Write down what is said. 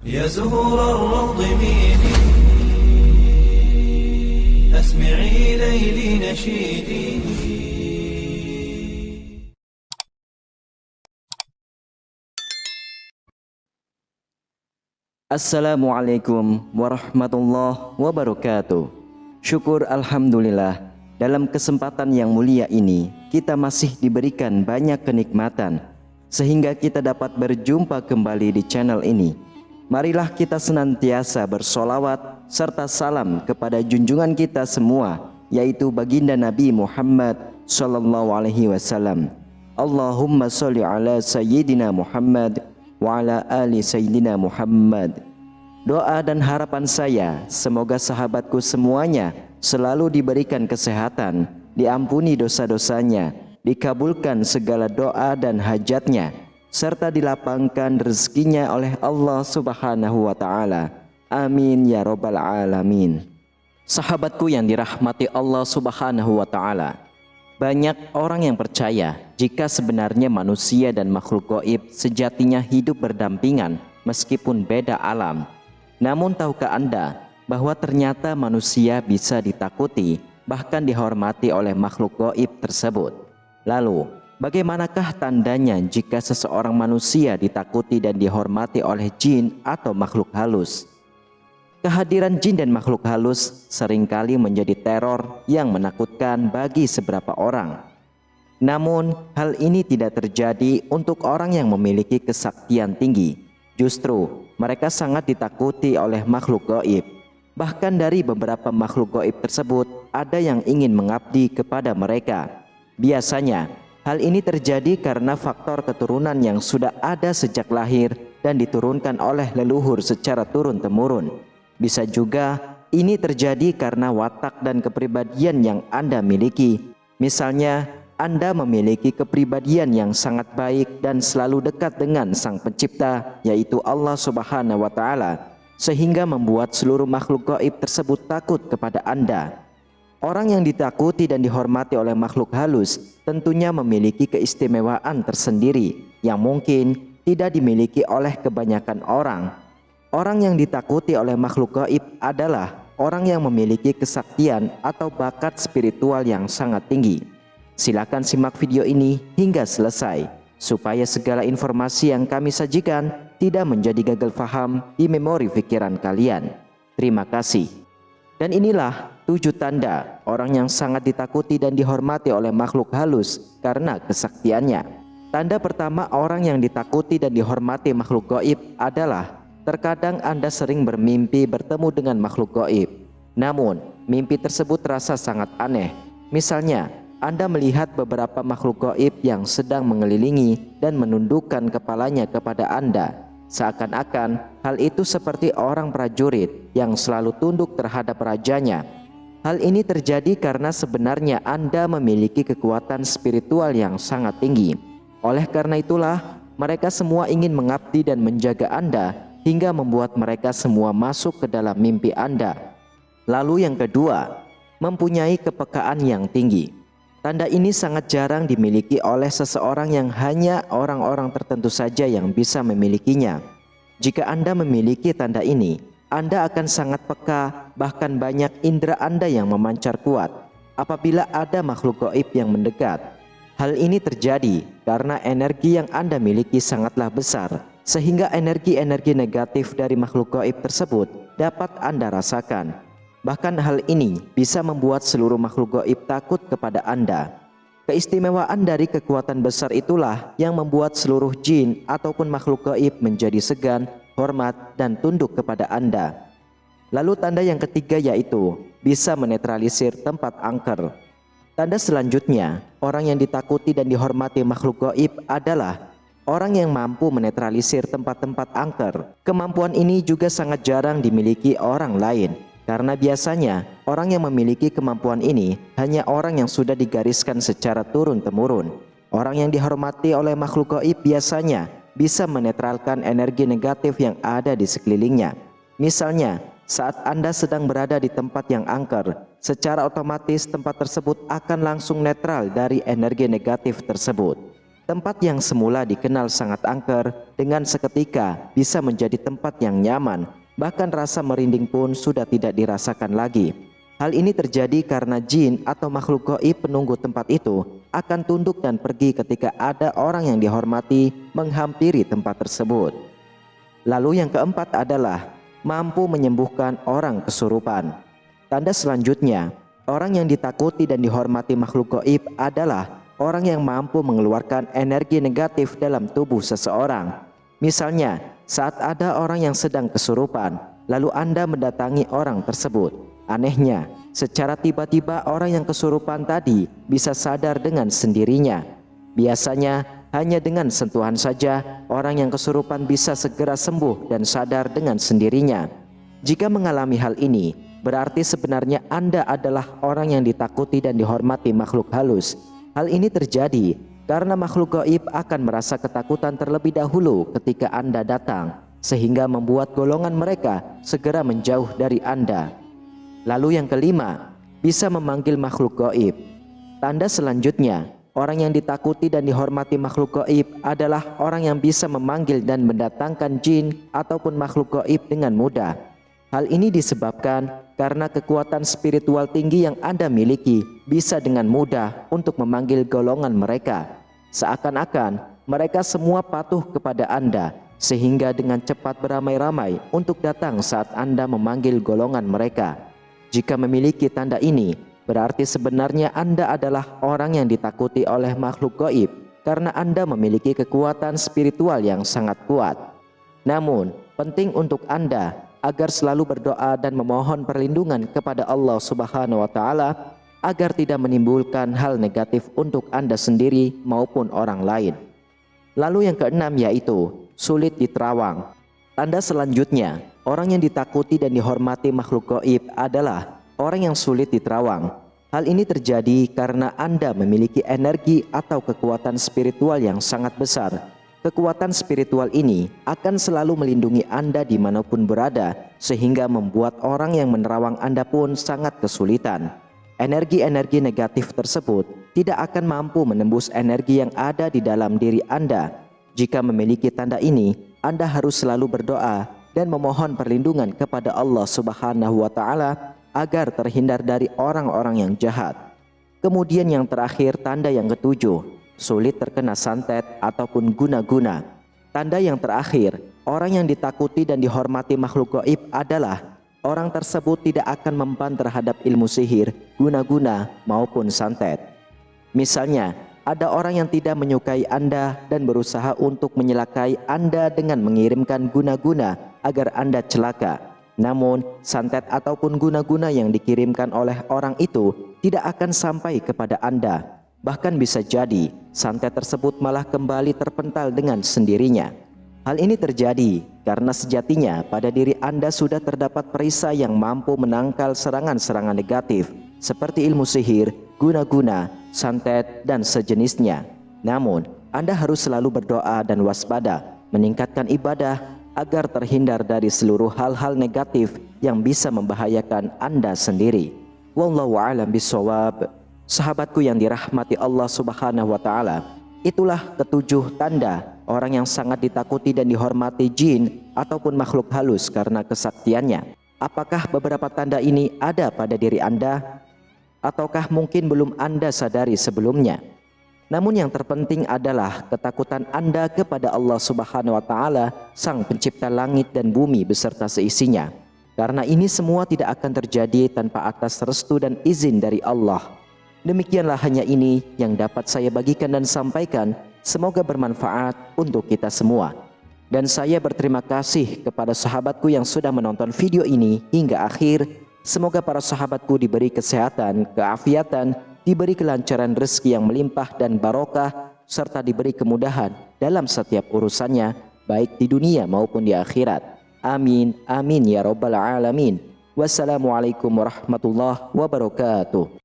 يا زهور الروض ميدي أسمعي ليلي نشيدي. Assalamualaikum warahmatullahi wabarakatuh. Syukur alhamdulillah, dalam kesempatan yang mulia ini kita masih diberikan banyak kenikmatan sehingga kita dapat berjumpa kembali di channel ini. Marilah kita senantiasa bersolawat serta salam kepada junjungan kita semua, yaitu baginda Nabi Muhammad sallallahu alaihi wasallam. Allahumma sholli ala sayyidina Muhammad wa ala ali sayyidina Muhammad. Doa dan harapan saya, semoga sahabatku semuanya selalu diberikan kesehatan, diampuni dosa-dosanya, dikabulkan segala doa dan hajatnya, serta dilapangkan rezekinya oleh Allah Subhanahu wa Ta'ala. Amin ya Rabbal Alamin. Sahabatku yang dirahmati Allah Subhanahu wa Ta'ala, banyak orang yang percaya jika sebenarnya manusia dan makhluk gaib sejatinya hidup berdampingan meskipun beda alam. Namun tahukah Anda bahwa ternyata manusia bisa ditakuti bahkan dihormati oleh makhluk gaib tersebut? Lalu bagaimanakah tandanya jika seseorang manusia ditakuti dan dihormati oleh jin atau makhluk halus? Kehadiran jin dan makhluk halus seringkali menjadi teror yang menakutkan bagi seberapa orang. Namun hal ini tidak terjadi untuk orang yang memiliki kesaktian tinggi. Justru mereka sangat ditakuti oleh makhluk gaib. Bahkan dari beberapa makhluk gaib tersebut ada yang ingin mengabdi kepada mereka. Biasanya hal ini terjadi karena faktor keturunan yang sudah ada sejak lahir dan diturunkan oleh leluhur secara turun-temurun. Bisa juga ini terjadi karena watak dan kepribadian yang Anda miliki. Misalnya, Anda memiliki kepribadian yang sangat baik dan selalu dekat dengan Sang Pencipta, yaitu Allah Subhanahu wa Ta'ala, sehingga membuat seluruh makhluk gaib tersebut takut kepada Anda. Orang yang ditakuti dan dihormati oleh makhluk halus tentunya memiliki keistimewaan tersendiri yang mungkin tidak dimiliki oleh kebanyakan orang. Orang yang ditakuti oleh makhluk gaib adalah orang yang memiliki kesaktian atau bakat spiritual yang sangat tinggi. Silakan simak video ini hingga selesai supaya segala informasi yang kami sajikan tidak menjadi gagal faham di memori pikiran kalian. Terima kasih. Dan inilah 7 tanda orang yang sangat ditakuti dan dihormati oleh makhluk halus karena kesaktiannya. Tanda pertama orang yang ditakuti dan dihormati makhluk gaib adalah terkadang Anda sering bermimpi bertemu dengan makhluk gaib. Namun mimpi tersebut terasa sangat aneh. Misalnya Anda melihat beberapa makhluk gaib yang sedang mengelilingi dan menundukkan kepalanya kepada Anda. Seakan-akan hal itu seperti orang prajurit yang selalu tunduk terhadap rajanya. Hal ini terjadi karena sebenarnya Anda memiliki kekuatan spiritual yang sangat tinggi. Oleh karena itulah mereka semua ingin mengabdi dan menjaga Anda hingga membuat mereka semua masuk ke dalam mimpi Anda. Lalu yang kedua, mempunyai kepekaan yang tinggi. Tanda ini sangat jarang dimiliki oleh seseorang yang hanya orang-orang tertentu saja yang bisa memilikinya. Jika Anda memiliki tanda ini, Anda akan sangat peka, bahkan banyak indera Anda yang memancar kuat apabila ada makhluk gaib yang mendekat. Hal ini terjadi karena energi yang Anda miliki sangatlah besar, sehingga energi-energi negatif dari makhluk gaib tersebut dapat Anda rasakan. Bahkan hal ini bisa membuat seluruh makhluk gaib takut kepada Anda. Keistimewaan dari kekuatan besar itulah yang membuat seluruh jin ataupun makhluk gaib menjadi segan, hormat, dan tunduk kepada Anda. Lalu tanda yang ketiga yaitu bisa menetralisir tempat angker. Tanda selanjutnya, orang yang ditakuti dan dihormati makhluk gaib adalah orang yang mampu menetralisir tempat-tempat angker. Kemampuan ini juga sangat jarang dimiliki orang lain. Karena biasanya orang yang memiliki kemampuan ini hanya orang yang sudah digariskan secara turun-temurun. Orang yang dihormati oleh makhluk gaib biasanya bisa menetralkan energi negatif yang ada di sekelilingnya. Misalnya, saat Anda sedang berada di tempat yang angker, secara otomatis tempat tersebut akan langsung netral dari energi negatif tersebut. Tempat yang semula dikenal sangat angker dengan seketika bisa menjadi tempat yang nyaman, bahkan rasa merinding pun sudah tidak dirasakan lagi. Hal ini terjadi karena jin atau makhluk gaib penunggu tempat itu akan tunduk dan pergi ketika ada orang yang dihormati menghampiri tempat tersebut. Lalu yang keempat adalah mampu menyembuhkan orang kesurupan. Tanda selanjutnya, orang yang ditakuti dan dihormati makhluk gaib adalah orang yang mampu mengeluarkan energi negatif dalam tubuh seseorang. Misalnya, saat ada orang yang sedang kesurupan, lalu Anda mendatangi orang tersebut. Anehnya, secara tiba-tiba orang yang kesurupan tadi bisa sadar dengan sendirinya. Biasanya, hanya dengan sentuhan saja, orang yang kesurupan bisa segera sembuh dan sadar dengan sendirinya. Jika mengalami hal ini, berarti sebenarnya Anda adalah orang yang ditakuti dan dihormati makhluk halus. Hal ini terjadi karena makhluk gaib akan merasa ketakutan terlebih dahulu ketika Anda datang, sehingga membuat golongan mereka segera menjauh dari Anda. Lalu yang kelima, bisa memanggil makhluk gaib. Tanda selanjutnya, orang yang ditakuti dan dihormati makhluk gaib adalah orang yang bisa memanggil dan mendatangkan jin ataupun makhluk gaib dengan mudah. Hal ini disebabkan karena kekuatan spiritual tinggi yang Anda miliki bisa dengan mudah untuk memanggil golongan mereka. Seakan-akan mereka semua patuh kepada Anda, sehingga dengan cepat beramai-ramai untuk datang saat Anda memanggil golongan mereka. Jika memiliki tanda ini, berarti sebenarnya Anda adalah orang yang ditakuti oleh makhluk gaib karena Anda memiliki kekuatan spiritual yang sangat kuat. Namun, penting untuk Anda agar selalu berdoa dan memohon perlindungan kepada Allah Subhanahu wa Ta'ala agar tidak menimbulkan hal negatif untuk Anda sendiri maupun orang lain. Lalu yang keenam yaitu sulit diterawang. Tanda selanjutnya, orang yang ditakuti dan dihormati makhluk gaib adalah orang yang sulit diterawang. Hal ini terjadi karena Anda memiliki energi atau kekuatan spiritual yang sangat besar. Kekuatan spiritual ini akan selalu melindungi Anda dimanapun berada, sehingga membuat orang yang menerawang Anda pun sangat kesulitan. Energi-energi negatif tersebut tidak akan mampu menembus energi yang ada di dalam diri Anda. Jika memiliki tanda ini, Anda harus selalu berdoa dan memohon perlindungan kepada Allah Subhanahu wa Ta'ala agar terhindar dari orang-orang yang jahat. Kemudian yang terakhir, tanda yang ketujuh, sulit terkena santet ataupun guna-guna. Tanda yang terakhir, orang yang ditakuti dan dihormati makhluk gaib adalah orang tersebut tidak akan mempan terhadap ilmu sihir, guna-guna maupun santet. Misalnya, ada orang yang tidak menyukai Anda dan berusaha untuk menyelakai Anda dengan mengirimkan guna-guna agar Anda celaka. Namun, santet ataupun guna-guna yang dikirimkan oleh orang itu tidak akan sampai kepada Anda. Bahkan bisa jadi santet tersebut malah kembali terpental dengan sendirinya. Hal ini terjadi karena sejatinya pada diri Anda sudah terdapat perisai yang mampu menangkal serangan-serangan negatif seperti ilmu sihir, guna-guna, santet, dan sejenisnya. Namun, Anda harus selalu berdoa dan waspada, meningkatkan ibadah agar terhindar dari seluruh hal-hal negatif yang bisa membahayakan Anda sendiri. Wallahu a'lam bishawab. Sahabatku yang dirahmati Allah Subhanahu wa Ta'ala, itulah ketujuh tanda orang yang sangat ditakuti dan dihormati jin ataupun makhluk halus karena kesaktiannya. Apakah beberapa tanda ini ada pada diri Anda? Ataukah mungkin belum Anda sadari sebelumnya? Namun yang terpenting adalah ketakutan Anda kepada Allah Subhanahu wa Ta'ala, Sang Pencipta langit dan bumi beserta seisinya. Karena ini semua tidak akan terjadi tanpa atas restu dan izin dari Allah. Demikianlah hanya ini yang dapat saya bagikan dan sampaikan. Semoga bermanfaat untuk kita semua. Dan saya berterima kasih kepada sahabatku yang sudah menonton video ini hingga akhir. Semoga para sahabatku diberi kesehatan, keafiatan, diberi kelancaran rezeki yang melimpah dan barokah, serta diberi kemudahan dalam setiap urusannya, baik di dunia maupun di akhirat. Amin, amin ya rabbal alamin. Wassalamualaikum warahmatullahi wabarakatuh.